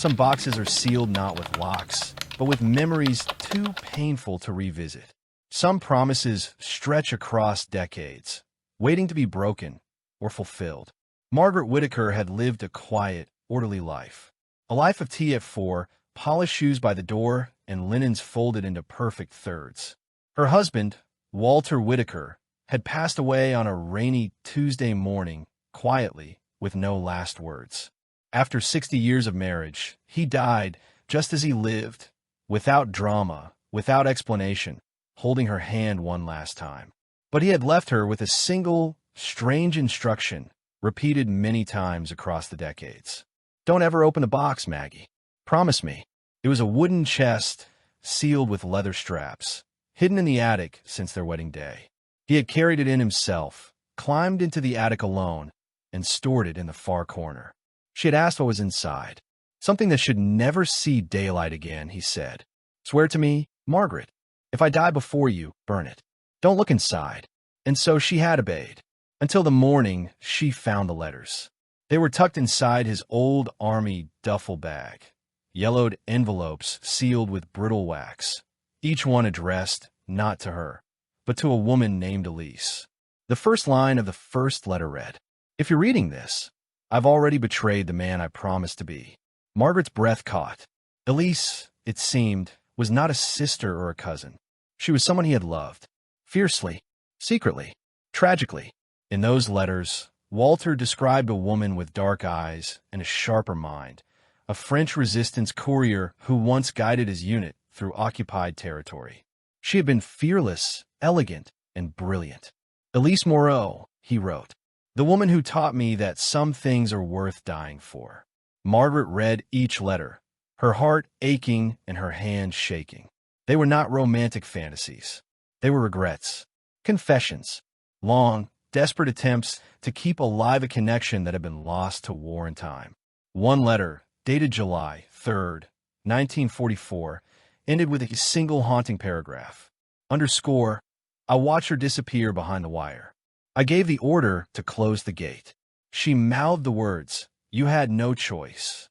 Some boxes are sealed not with locks, but with memories too painful to revisit. Some promises stretch across decades, waiting to be broken or fulfilled. Margaret Whittaker had lived a quiet, orderly life. A life of tea at 4, polished shoes by the door, and linens folded into perfect thirds. Her husband, Walter Whittaker, had passed away on a rainy Tuesday morning, quietly, with no last words. After 60 years of marriage, he died just as he lived, without drama, without explanation, holding her hand one last time. But he had left her with a single, strange instruction, repeated many times across the decades. Don't ever open the box, Maggie. Promise me. It was a wooden chest, sealed with leather straps, hidden in the attic since their wedding day. He had carried it in himself, climbed into the attic alone, and stored it in the far corner. She had asked what was inside. Something that should never see daylight again, he said. Swear to me, Margaret. If I die before you, burn it. Don't look inside. And so she had obeyed. Until the morning, she found the letters. They were tucked inside his old army duffel bag. Yellowed envelopes sealed with brittle wax. Each one addressed, not to her, but to a woman named Elise. The first line of the first letter read, "If you're reading this, I've already betrayed the man I promised to be." Margaret's breath caught. Elise, it seemed, was not a sister or a cousin. She was someone he had loved. Fiercely, secretly, tragically. In those letters, Walter described a woman with dark eyes and a sharper mind, a French resistance courier who once guided his unit through occupied territory. She had been fearless, elegant, and brilliant. Elise Moreau, he wrote, the woman who taught me that some things are worth dying for. Margaret read each letter, her heart aching and her hands shaking. They were not romantic fantasies. They were regrets, confessions, long, desperate attempts to keep alive a connection that had been lost to war and time. One letter, dated July 3rd, 1944, ended with a single haunting paragraph. Underscore, I watched her disappear behind the wire. I gave the order to close the gate. She mouthed the words, "You had no choice."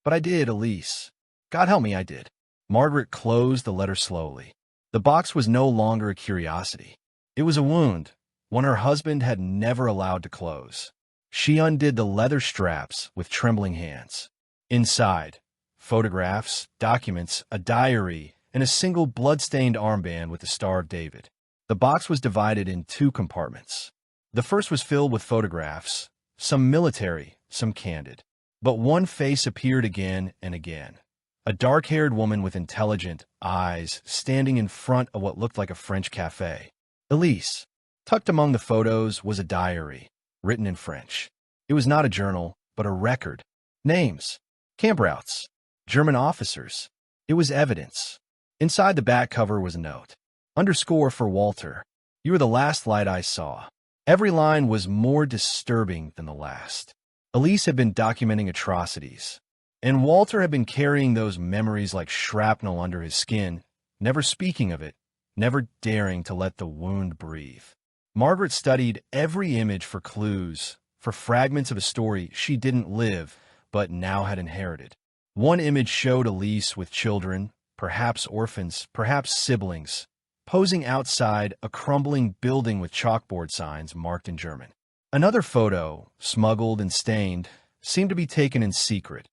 But I did, Elise. God help me, I did. Margaret closed the letter slowly. The box was no longer a curiosity. It was a wound, one her husband had never allowed to close. She undid the leather straps with trembling hands. Inside, photographs, documents, a diary, and a single blood-stained armband with the Star of David. The box was divided in 2 compartments. The first was filled with photographs, some military, some candid. But one face appeared again and again. A dark-haired woman with intelligent eyes standing in front of what looked like a French cafe. Elise. Tucked among the photos was a diary, written in French. It was not a journal, but a record. Names, camp routes, German officers. It was evidence. Inside the back cover was a note. Underscore for Walter. You were the last light I saw. Every line was more disturbing than the last. Elise had been documenting atrocities, and Walter had been carrying those memories like shrapnel under his skin, never speaking of it, never daring to let the wound breathe. Margaret studied every image for clues, for fragments of a story she didn't live, but now had inherited. One image showed Elise with children, perhaps orphans, perhaps siblings, posing outside a crumbling building with chalkboard signs marked in German. Another photo, smuggled and stained, seemed to be taken in secret.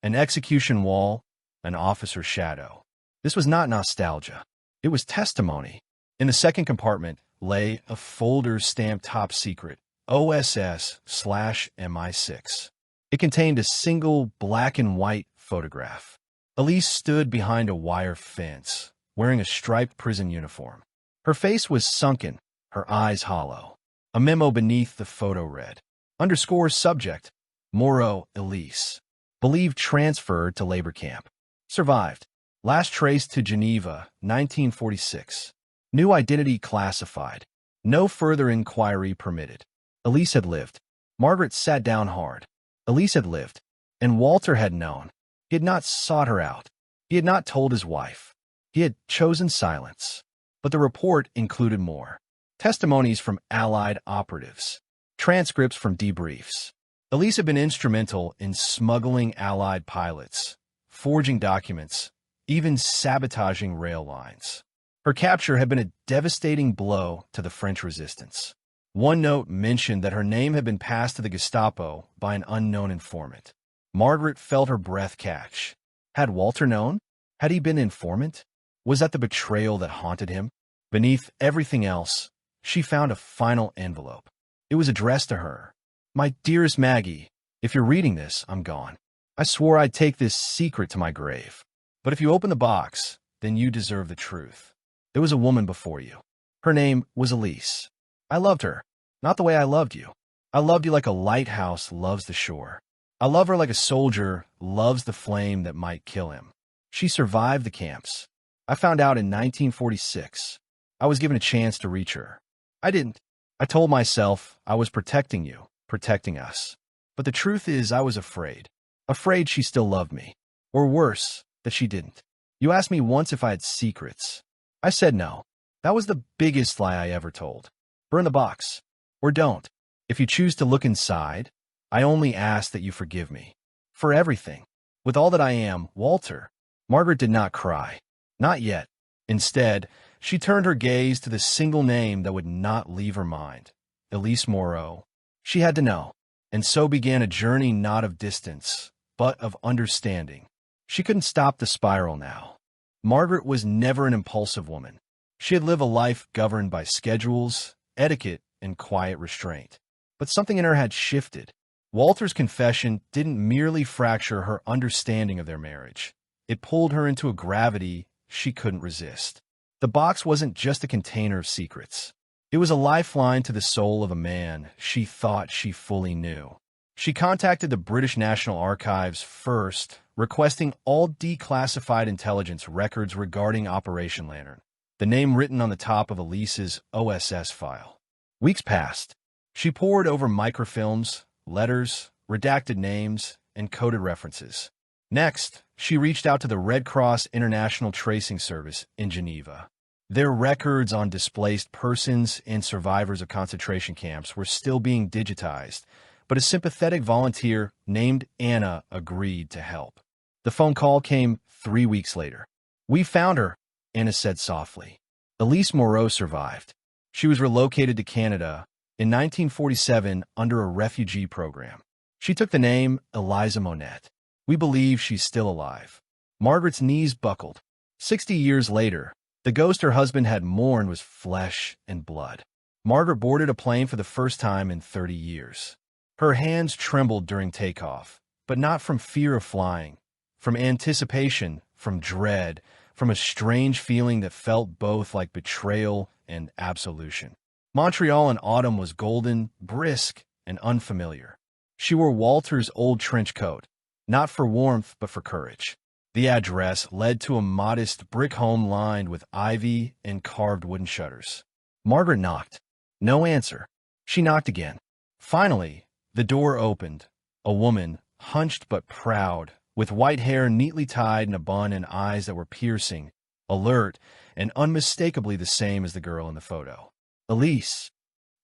An execution wall, an officer's shadow. This was not nostalgia. It was testimony. In the second compartment lay a folder stamped top secret, OSS/MI6. It contained a single black and white photograph. Elise stood behind a wire fence, wearing a striped prison uniform. Her face was sunken, her eyes hollow. A memo beneath the photo read, underscore subject, Moreau Elise. Believed transferred to labor camp. Survived. Last traced to Geneva, 1946. New identity classified. No further inquiry permitted. Elise had lived. Margaret sat down hard. Elise had lived. And Walter had known. He had not sought her out. He had not told his wife. He had chosen silence. But the report included more. Testimonies from Allied operatives. Transcripts from debriefs. Elise had been instrumental in smuggling Allied pilots, forging documents, even sabotaging rail lines. Her capture had been a devastating blow to the French resistance. One note mentioned that her name had been passed to the Gestapo by an unknown informant. Margaret felt her breath catch. Had Walter known? Had he been the informant? Was that the betrayal that haunted him? Beneath everything else, she found a final envelope. It was addressed to her. My dearest Maggie, if you're reading this, I'm gone. I swore I'd take this secret to my grave. But if you open the box, then you deserve the truth. There was a woman before you. Her name was Elise. I loved her, not the way I loved you. I loved you like a lighthouse loves the shore. I love her like a soldier loves the flame that might kill him. She survived the camps. I found out in 1946. I was given a chance to reach her. I didn't. I told myself I was protecting you, protecting us. But the truth is I was afraid. Afraid she still loved me. Or worse, that she didn't. You asked me once if I had secrets. I said no. That was the biggest lie I ever told. Burn the box. Or don't. If you choose to look inside, I only ask that you forgive me. For everything. With all that I am, Walter. Margaret did not cry. Not yet. Instead, she turned her gaze to the single name that would not leave her mind. Elise Moreau. She had to know. And so began a journey not of distance, but of understanding. She couldn't stop the spiral now. Margaret was never an impulsive woman. She had lived a life governed by schedules, etiquette, and quiet restraint. But something in her had shifted. Walter's confession didn't merely fracture her understanding of their marriage. It pulled her into a gravity she couldn't resist. The box wasn't just a container of secrets. It was a lifeline to the soul of a man she thought she fully knew. She contacted the British National Archives first, requesting all declassified intelligence records regarding Operation Lantern, the name written on the top of Elise's OSS file. Weeks passed. She pored over microfilms, letters, redacted names, and coded references. Next, she reached out to the Red Cross International Tracing Service in Geneva. Their records on displaced persons and survivors of concentration camps were still being digitized, but a sympathetic volunteer named Anna agreed to help. The phone call came 3 weeks later. We found her, Anna said softly. Elise Moreau survived. She was relocated to Canada in 1947 under a refugee program. She took the name Eliza Monette. We believe she's still alive. Margaret's knees buckled. 60 years later, the ghost her husband had mourned was flesh and blood. Margaret boarded a plane for the first time in 30 years. Her hands trembled during takeoff, but not from fear of flying, from anticipation, from dread, from a strange feeling that felt both like betrayal and absolution. Montreal in autumn was golden, brisk, and unfamiliar. She wore Walter's old trench coat, not for warmth but for courage. The address led to a modest brick home lined with ivy and carved wooden shutters. Margaret knocked. No answer. She knocked again. Finally, the door opened. A woman, hunched but proud, with white hair neatly tied in a bun and eyes that were piercing, alert, and unmistakably the same as the girl in the photo. Elise.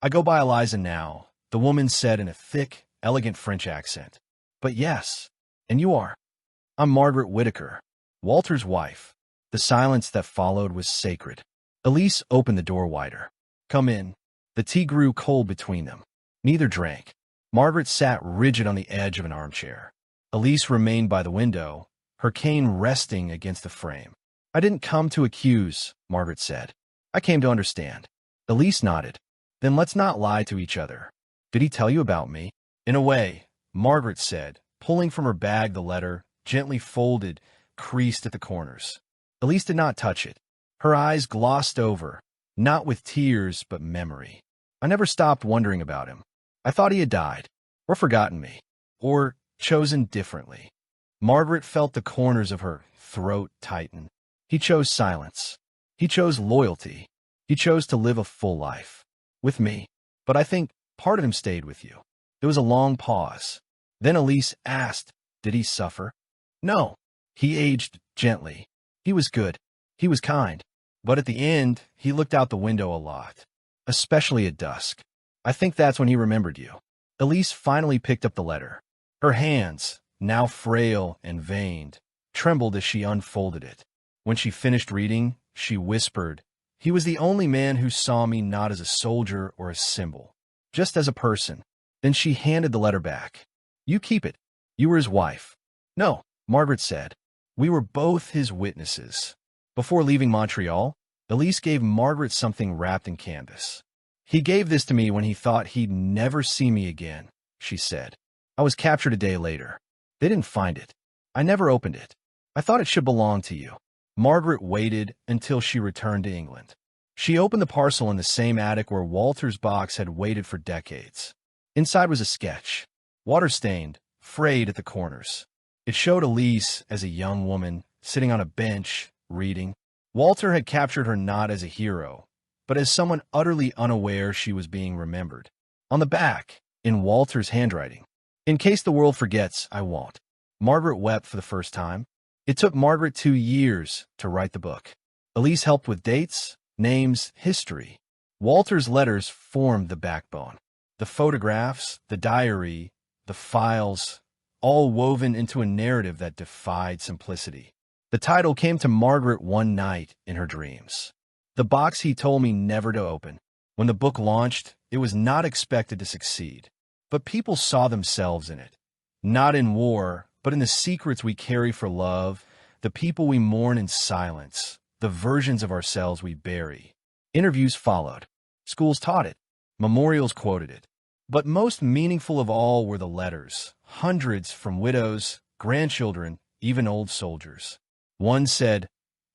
I go by Eliza now, the woman said in a thick, elegant French accent. But yes, and you are. I'm Margaret Whitaker, Walter's wife. The silence that followed was sacred. Elise opened the door wider. Come in. The tea grew cold between them. Neither drank. Margaret sat rigid on the edge of an armchair. Elise remained by the window, her cane resting against the frame. I didn't come to accuse, Margaret said. I came to understand. Elise nodded. Then let's not lie to each other. Did he tell you about me? In a way, Margaret said, pulling from her bag the letter, gently folded, creased at the corners. Elise did not touch it. Her eyes glossed over, not with tears but memory. I never stopped wondering about him. I thought he had died, or forgotten me, or chosen differently. Margaret felt the corners of her throat tighten. He chose silence. He chose loyalty. He chose to live a full life. With me. But I think part of him stayed with you. There was a long pause. Then Elise asked, did he suffer? No. He aged gently. He was good. He was kind. But at the end, he looked out the window a lot. Especially at dusk. I think that's when he remembered you. Elise finally picked up the letter. Her hands, now frail and veined, trembled as she unfolded it. When she finished reading, she whispered, "He was the only man who saw me not as a soldier or a symbol, just as a person." Then she handed the letter back. "You keep it. You were his wife." "No," Margaret said. "We were both his witnesses." Before leaving Montreal, Elise gave Margaret something wrapped in canvas. "He gave this to me when he thought he'd never see me again," she said. "I was captured a day later. They didn't find it. I never opened it. I thought it should belong to you." Margaret waited until she returned to England. She opened the parcel in the same attic where Walter's box had waited for decades. Inside was a sketch, water-stained, frayed at the corners. It showed Elise as a young woman, sitting on a bench, reading. Walter had captured her not as a hero, but as someone utterly unaware she was being remembered. On the back, in Walter's handwriting, "In case the world forgets, I won't." Margaret wept for the first time. It took Margaret 2 years to write the book. Elise helped with dates, names, history. Walter's letters formed the backbone. The photographs, the diary, the files, all woven into a narrative that defied simplicity. The title came to Margaret one night in her dreams. "The box he told me never to open." When the book launched, it was not expected to succeed. But people saw themselves in it. Not in war, but in the secrets we carry for love, the people we mourn in silence, the versions of ourselves we bury. Interviews followed. Schools taught it. Memorials quoted it. But most meaningful of all were the letters, hundreds from widows, grandchildren, even old soldiers. One said,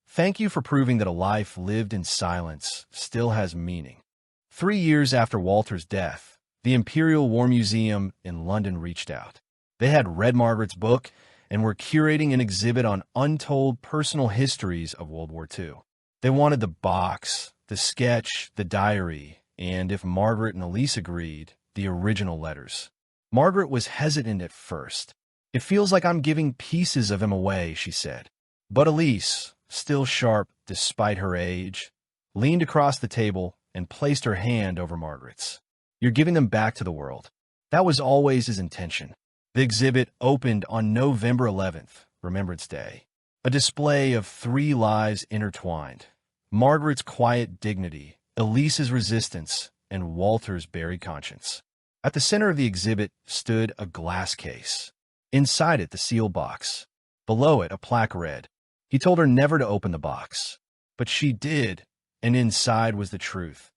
"Thank you for proving that a life lived in silence still has meaning." 3 years after Walter's death, the Imperial War Museum in London reached out. They had read Margaret's book and were curating an exhibit on untold personal histories of World War II. They wanted the box, the sketch, the diary, and, if Margaret and Elise agreed, the original letters. Margaret was hesitant at first. "It feels like I'm giving pieces of him away," she said. But Elise, still sharp despite her age, leaned across the table and placed her hand over Margaret's. "You're giving them back to the world." That was always his intention. The exhibit opened on November 11th, Remembrance Day. A display of 3 lives intertwined. Margaret's quiet dignity, Elise's resistance, and Walter's buried conscience. At the center of the exhibit stood a glass case. Inside it, the seal box. Below it, a plaque read, "He told her never to open the box." But she did, and inside was the truth.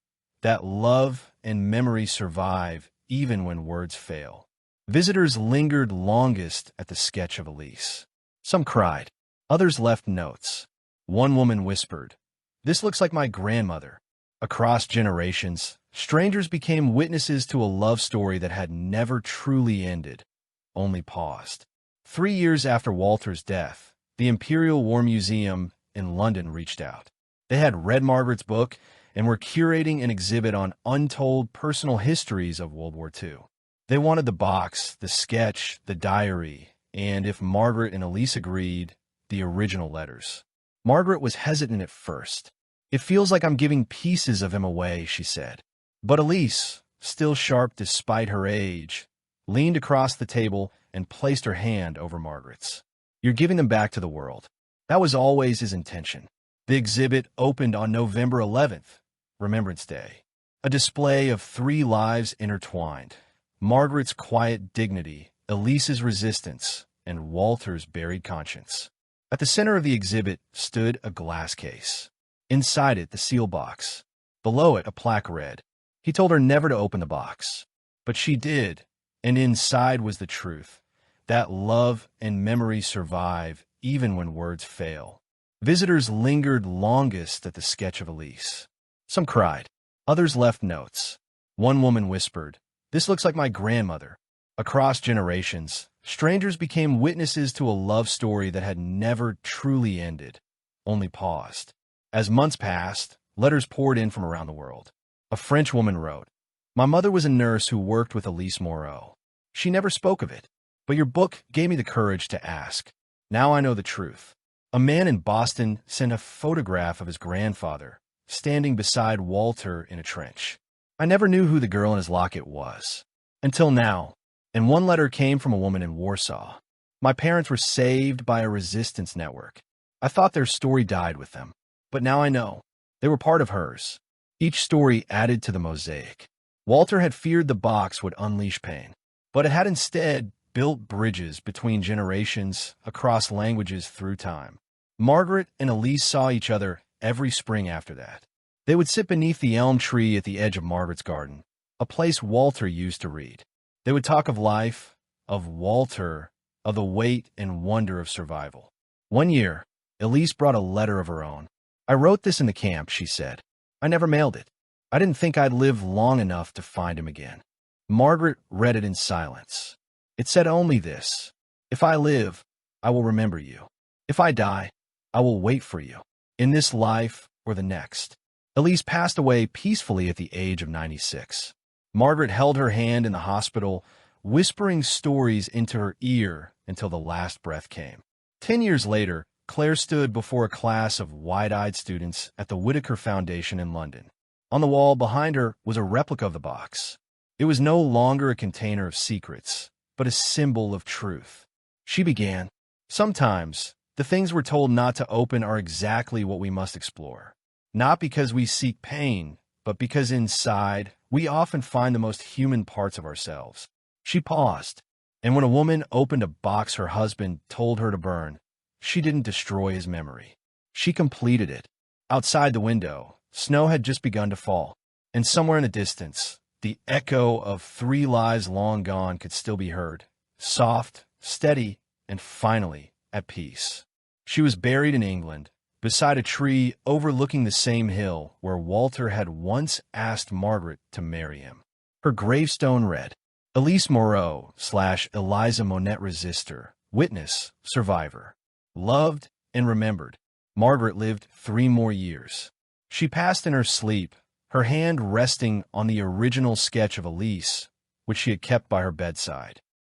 That love and memory survive even when words fail. Visitors lingered longest at the sketch of Elise. Some cried. Others left notes. One woman whispered, "This looks like my grandmother." Across generations, strangers became witnesses to a love story that had never truly ended, only paused. 3 years after Walter's death, the Imperial War Museum in London reached out. They had read Margaret's book and were curating an exhibit on untold personal histories of World War II. They wanted the box, the sketch, the diary, and, if Margaret and Elise agreed, the original letters. Margaret was hesitant at first. "It feels like I'm giving pieces of him away," she said. But Elise, still sharp despite her age, leaned across the table and placed her hand over Margaret's. "You're giving them back to the world." That was always his intention. The exhibit opened on November 11th, Remembrance Day. A display of 3 lives intertwined. Margaret's quiet dignity, Elise's resistance, and Walter's buried conscience. At the center of the exhibit stood a glass case. Inside it, the seal box. Below it, a plaque read, "He told her never to open the box." But she did, and inside was the truth. That love and memory survive even when words fail. Visitors lingered longest at the sketch of Elise. Some cried. Others left notes. One woman whispered, "This looks like my grandmother." Across generations, strangers became witnesses to a love story that had never truly ended, only paused. As months passed, letters poured in from around the world. A French woman wrote, "My mother was a nurse who worked with Elise Moreau. She never spoke of it, but your book gave me the courage to ask. Now I know the truth." A man in Boston sent a photograph of his grandfather, standing beside Walter in a trench. "I never knew who the girl in his locket was. Until now." And one letter came from a woman in Warsaw. My parents were saved by a resistance network. I thought their story died with them, but now I know they were part of hers. Each story added to the mosaic. Walter had feared the box would unleash pain, but it had instead built bridges between generations, across languages, through time. Margaret and Elise saw each other every spring after that. They would sit beneath the elm tree at the edge of Margaret's garden, a place Walter used to read. They would talk of life, of Walter, of the weight and wonder of survival. One year, Elise brought a letter of her own. "I wrote this in the camp," she said. "I never mailed it. I didn't think I'd live long enough to find him again." Margaret read it in silence. It said only this: "If I live, I will remember you. If I die, I will wait for you, in this life or the next." Elise passed away peacefully at the age of 96. Margaret held her hand in the hospital, whispering stories into her ear until the last breath came. 10 years later, Claire stood before a class of wide-eyed students at the Whitaker Foundation in London. On the wall behind her was a replica of the box. It was no longer a container of secrets, but a symbol of truth. She began, "Sometimes, the things we're told not to open are exactly what we must explore. Not because we seek pain, but because inside, we often find the most human parts of ourselves." She paused, and when a woman opened a box her husband told her to burn, she didn't destroy his memory. She completed it. Outside the window, snow had just begun to fall, and somewhere in the distance, the echo of 3 lives long gone could still be heard, soft, steady, and finally at peace. She was buried in England, beside a tree overlooking the same hill where Walter had once asked Margaret to marry him. Her gravestone read, "Elise Moreau/Eliza Monette Resistor, witness, survivor. Loved and remembered. Margaret lived 3 more years." She passed in her sleep, her hand resting on the original sketch of Elise, which she had kept by her bedside.